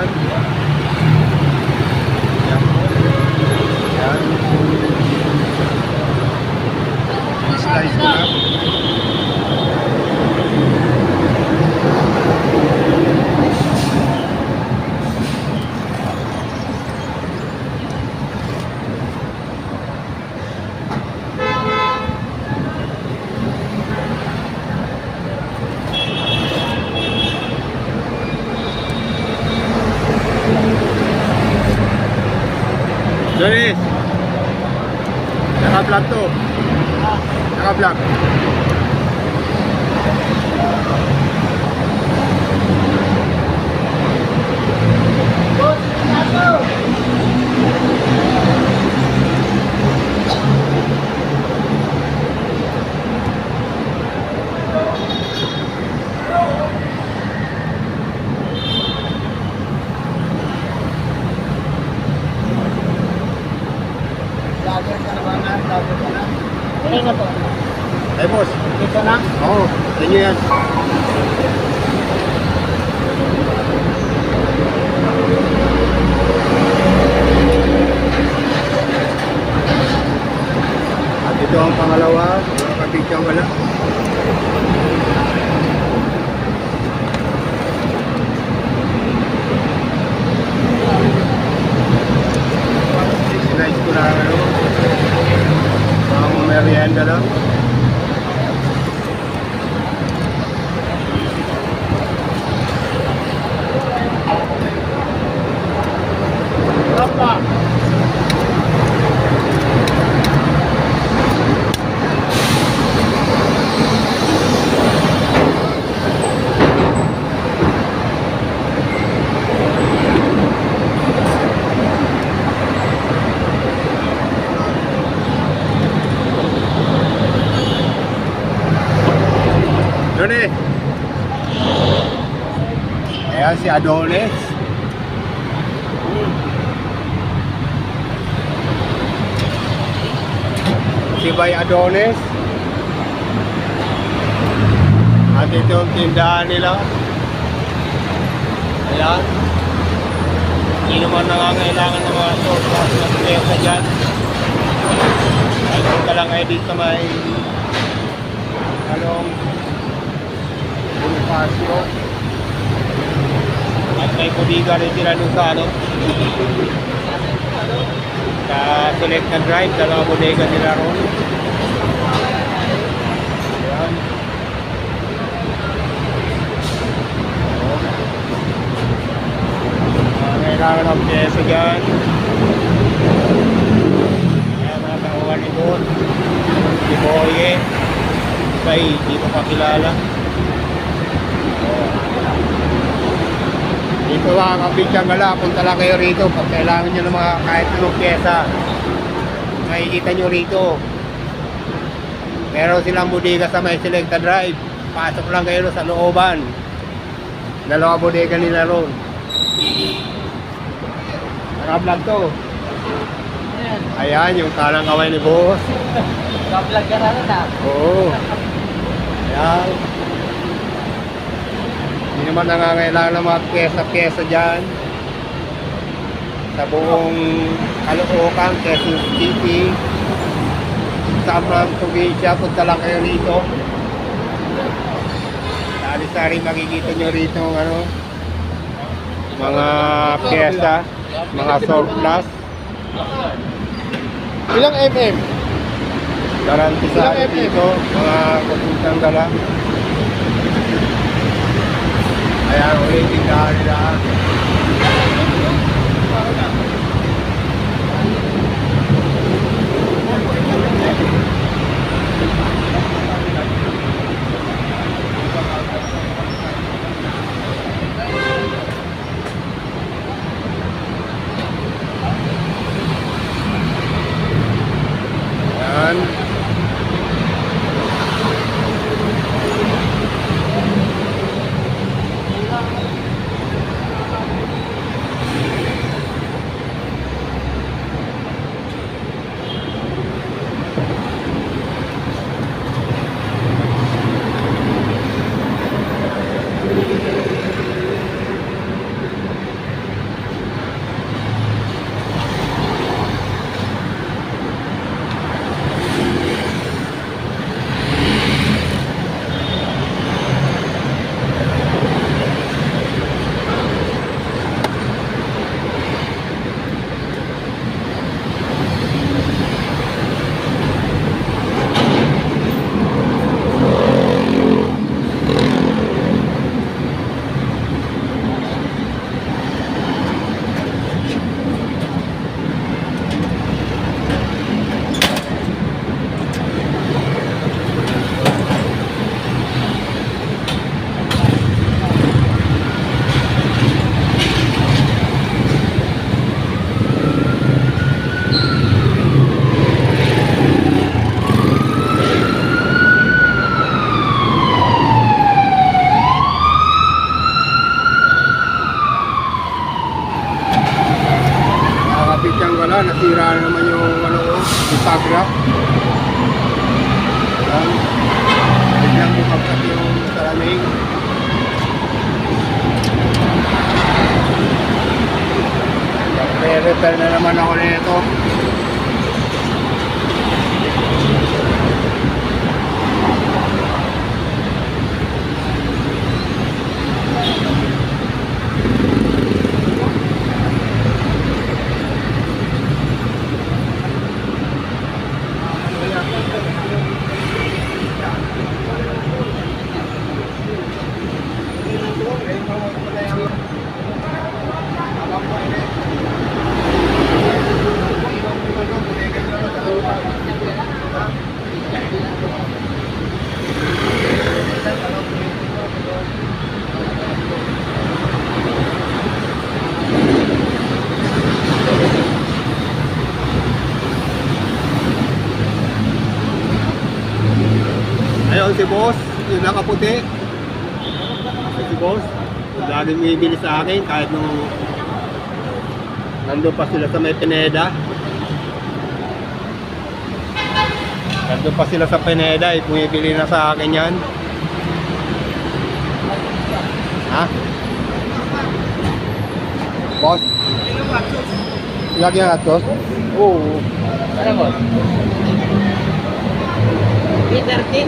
dyan. Yan po. Yan. I-slice ko na. Jonis, naka-vlog to. Naka-vlog. Ano na to? Ay boss. Dito na? Oo, inyo yan. At ito ang pangalawa, mga kabigyan wala. Slice ko na ano, pang merienda lang. Apa? Johnny. Ayan si Adonis. Si Bay Adonis. At ito yung tindahan nila. Ayan. Hindi naman nangangailangan ng mga source na piyesa dyan. Ay kung ka lang kayo dito may anong Bonifacio. At may bodega rin sila nung sa ano sa Select na Drive, dalawa bodega nila ron. Ayan. Kailangan ng pyesa dyan. Ayan, mga tauhan ni Bon, si Boye, Bay, di ko pakilala. Dito mga kabigyan gala, punta lang kayo rito pag kailangan nyo ng mga kahit anong pyesa. Makikita nyo rito. Meron silang bodega sa may Selecta Drive. Pasok lang kayo sa looban. Dalawa bodega nila ron. Naka-vlog to. Ayan, yung kanang kaway ni boss. Naka-vlog ka na rin ah. Oo. Ayan. Hindi naman nangangailangan ng mga pyesa-pyesa dyan. Sa buong Caloocan, Quezon City, sa Amram, Provincia, punta lang kayo rito. Sari-sari makikita nyo rito ano, mga pyesa, mga surplus. Ilang mm? Garanti sa dito, mga kapuntang dala. Ayan, ulit tindahan nila. Ayan. nasira na naman yung ano, bisagra. Yan. Biglang bumagsak yung salamin. Repair na naman ako nito. Ayun si boss, yung nakaputi. Si boss, laging bumibili sa akin kahit nung nandun pa sila sa may Pineda. Nandun pa sila sa Pineda, bumibili na sa akin yan. Ha? Boss? Lagyan natin? Oo. Ano mo? B13?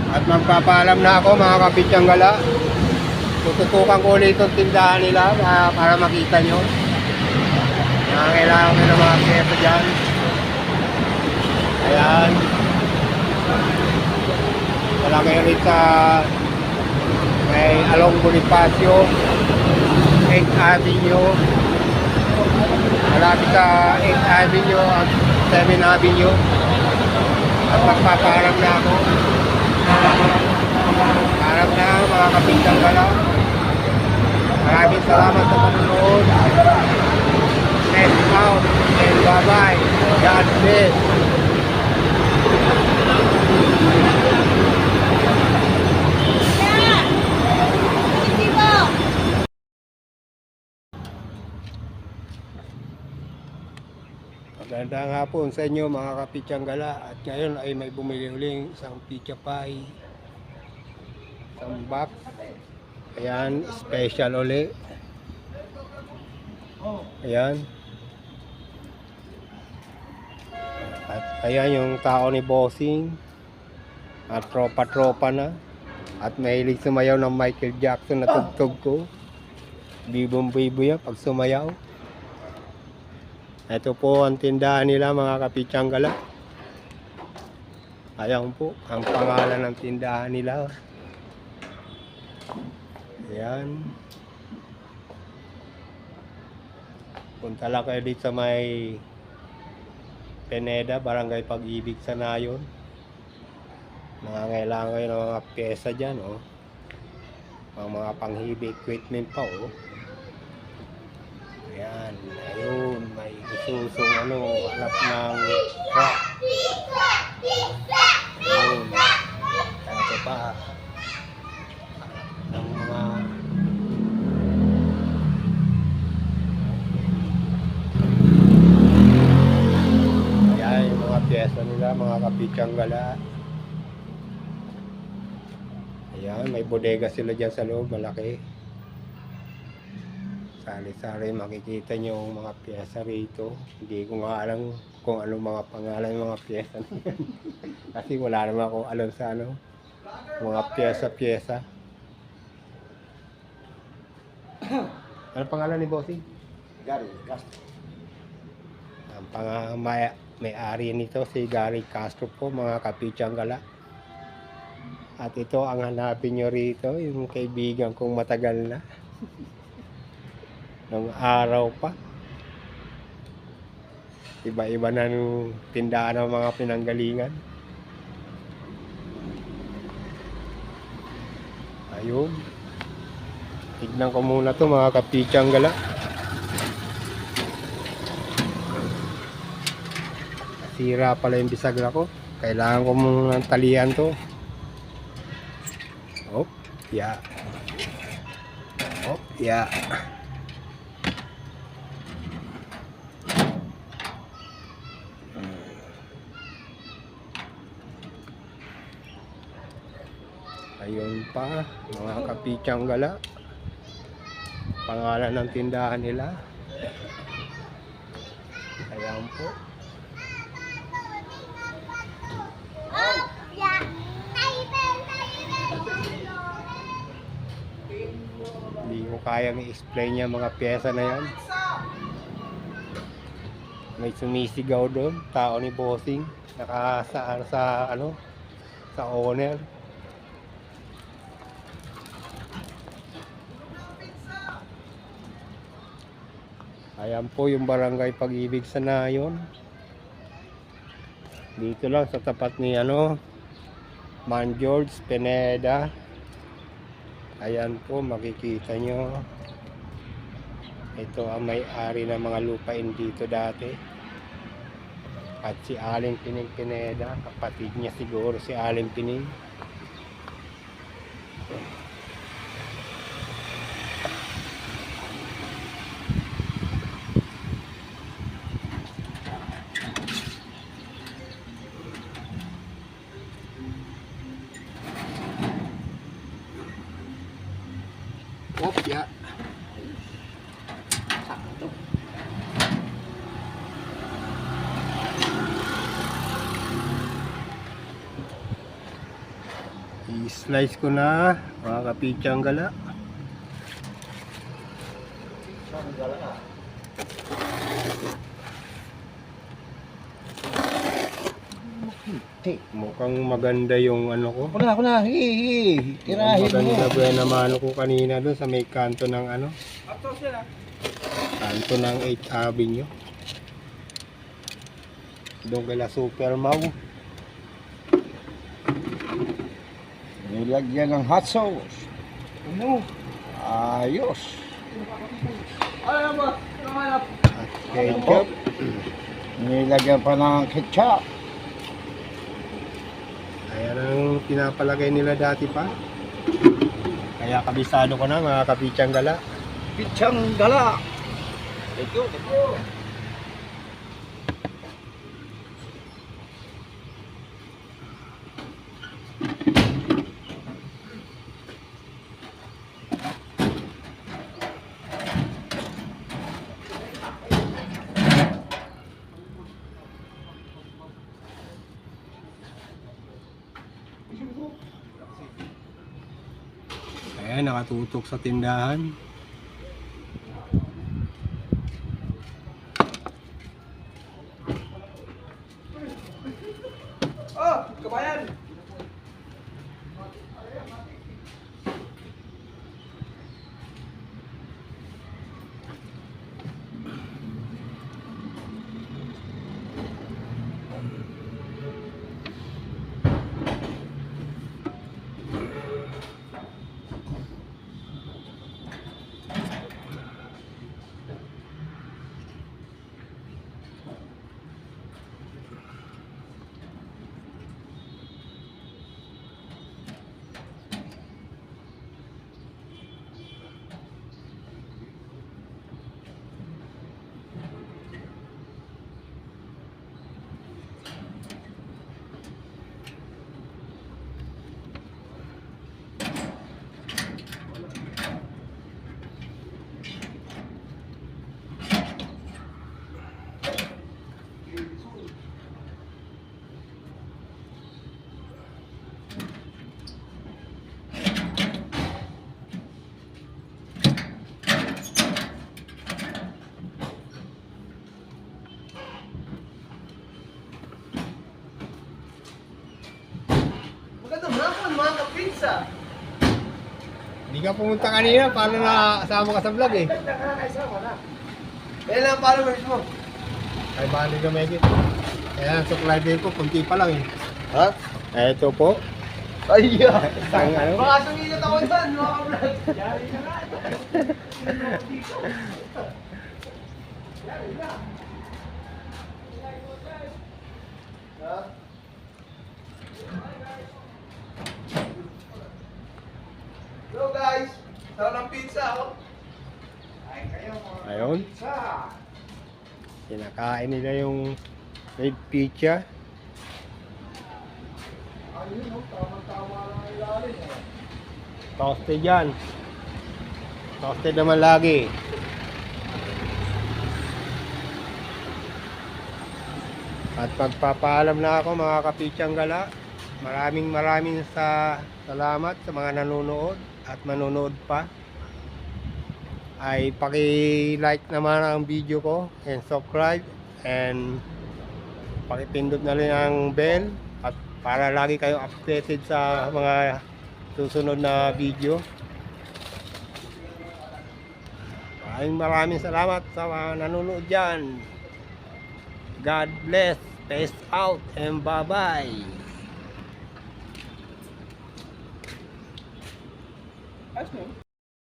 At magpapaalam na ako mga kapitsyang gala. Tututukan ko ulit itong tindahan nila para makita nyo. Kailangan ko ng mga keso dyan. Ayan. Malaki ulit sa may Along Bonifacio, 8th Avenue. Malapit sa 8th Avenue at 7th Avenue. At magpapaalam na ako. Harap na mga kapitang gala. Maraming salamat sa panonood. Peace out and bye-bye. God bless. Magandang hapon sa inyo mga kapitsanggala. At ngayon ay may bumili uling isang pizza pie. Isang box. Ayan, special uli. Ayan. At ayan yung tao ni Bossing. At tropa-tropa na. At mahilig sumayaw ng Michael Jackson na tugtog ko. Bibong-bibo yan pag sumayaw. Ito po ang tindahan nila mga kapitsanggala. Ayan po ang pangalan ng tindahan nila. Ayan. Punta lang kayo dito sa may Pineda, Barangay Pag-ibig sa Nayon. Nangangailangan kayo ng mga pyesa dyan, oh. Mga panghibi equipment pa, oh. Ayan, ayun, may isusong hanap ng rock. Ayun, ito pa. Ng mga ayan, yung mga pyesa nila, mga kapitsanggala. Ayan, may bodega sila dyan sa loob, malaki. Sari-sari makikita nyo yung mga pyesa rito. Hindi ko nga alam kung ano mga pangalan ng mga pyesa na yan. Kasi wala naman akong alam sa mga pyesa-pyesa. Ano pangalan ni Bossing? Gary Castro. Ang may-ari nito si Gary Castro po mga kapitsanggala. At ito ang hanapin nyo rito, yung kaibigan kong matagal na. Nung araw pa. Iba-iba na nung tindahan ng mga pinanggalingan. Ayun. Tignan ko muna to mga kapitsanggala. Sira pala yung bisagra ko. Kailangan ko muna ng talian to. Oh, yeah. Oh, yeah. Ayun pa, mga kapitsanggala. Pangalan ng tindahan nila. Ayan po. Hindi ko kayang i-explain niya mga pyesa na yan. May sumisigaw doon, tao ni Bossing. Nakasaar sa sa owner. Ayan po yung Barangay Pag-ibig sa Nayon. Dito lang sa tapat ni Man George, Pineda. Ayan po, makikita nyo. Ito ang may-ari ng mga lupain dito dati. At si Aling Pining Pineda, kapatid niya siguro si Aling Pining. Opya. I-slice ko na mga kapitsanggala. Mukhang maganda yung ko. Ako na. Tirahin mo. Maganda ba yung namano ko kanina doon sa may kanto ng kanto ng 8th Avenue. Doon kala Super Mau. Nilagyan ng hot sauce. Ayos. At ketchup. Nilagyan pa ng ketchup. Ayan ang pinapalagay nila dati pa. Kaya kabisado ko na mga kapichang gala. Pichang gala. Thank you, thank you. Ayan, nakatutok sa tindahan. Oh, kabayan. Magandang hapon mga kapinsa. Hindi ka pumunta kanina, paano na kasama ka sa vlog eh? Kailan ang followers mo? Ay, bali ka medyo. Kaya ang supply din ko, kunti pa lang eh. Ha? Ito po. Ay, Isang ano? baka sumilot ako dyan, mga ka-vlog. Yari na nga. Ha? Hello guys! Sarap ng pizza ako. Ay kayo mga Ayun. pizza. Kinakain nila yung red pizza. Ayun, oh, tama-tama lang ang ilalim. Toasted yan. Toasted naman lagi. At magpapaalam na ako mga kapichang gala. Maraming salamat sa mga nanonood at manonood pa. Ay paki-like naman ang video ko and subscribe and pakipindot na rin ang bell at para lagi kayo updated sa mga susunod na video. Maraming salamat sa mga nanonood dyan. God bless. Peace out and bye-bye.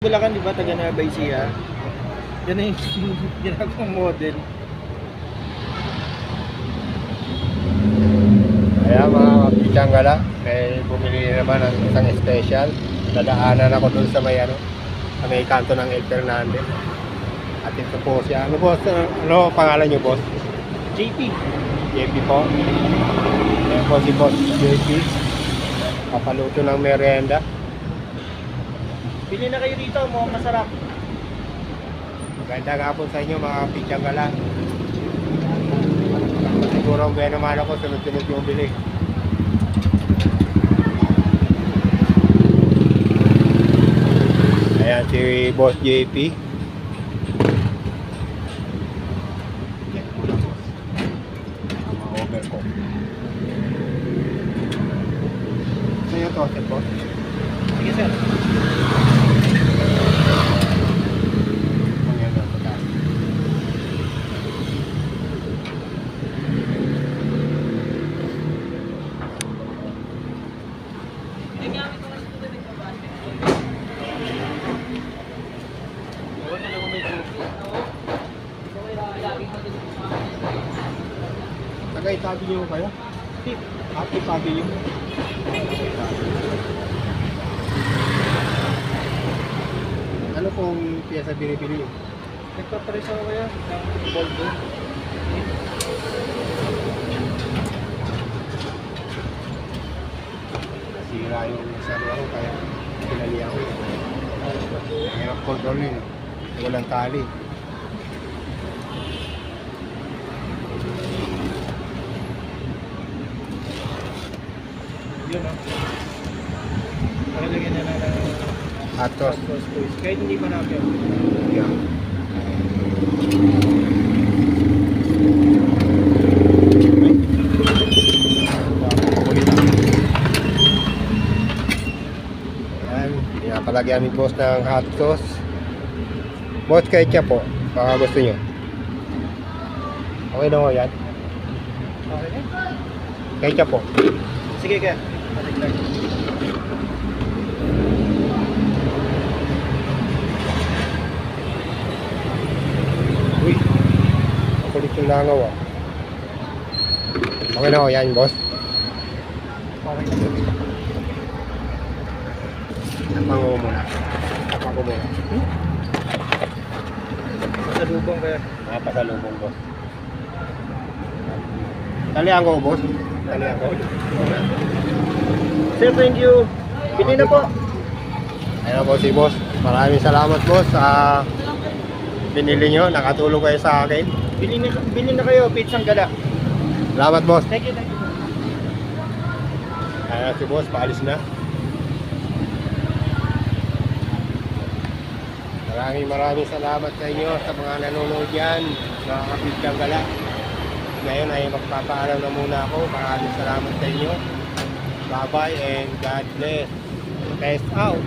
Bulacan, di ba? Taga Nueva Ecija. Yan na yung ginagawang model. Kaya mga kapichang gala, may bumili naman ng isang special. Dadaanan ako dun sa may sa may kanto ng El Fernandez. At ito po siya. Ano boss? Ano pangalan niyo boss? JP. JP po. Ayan po si boss JP. Papaluto ng merienda. Pili na kayo dito, mukhang masarap. Maganda nga po sa inyo mga kapichang gala. Siguro ang gaya naman ako, sunod-sunod yung bili. Ayan si Boss JP. Overcook. Sa'yo to, sir po? Sige sir. Ayan na, pagkain. pavilion kayo? Happy pavilion. Ano pong piyesa binibili? Nagpapares ako kaya ng Volvo. Nasira yung sarili ko kaya pinali ako. Hirap kontrolin. Walang tali. Yun o. Pakalagyan na lang ng Atos. Atos toys. Kahit hindi pa natin. Yeah. Ayan, pinapalagyan ni boss ng hot sauce. Boss, ketchup po. Baka gusto nyo. Okay na ho yan. Okay na? Ketchup po. Sige kaya. Patiglag. Uy, makulit yung langaw ah. Okay na ho yan, boss. Okay na. Tapango mo muna. Tapango mo muna. Sa lubong kaya. Pasalubong, boss. Talihan ko, boss. Talihan ko. Sir, thank you. Bili na po. Ayun po si boss. Maraming salamat, boss, sa binili nyo. Nakatulong kayo sa akin. Bili na kayo, pizzang gala. Salamat, boss. Thank you, thank you. Ayun si boss, paalis na. Maraming salamat sa inyo sa mga nanonood dyan. Mga kapityang gala. Ngayon ay magpapaalam na muna ako. Maraming salamat sa inyo. Bye-bye and God bless. Peace out.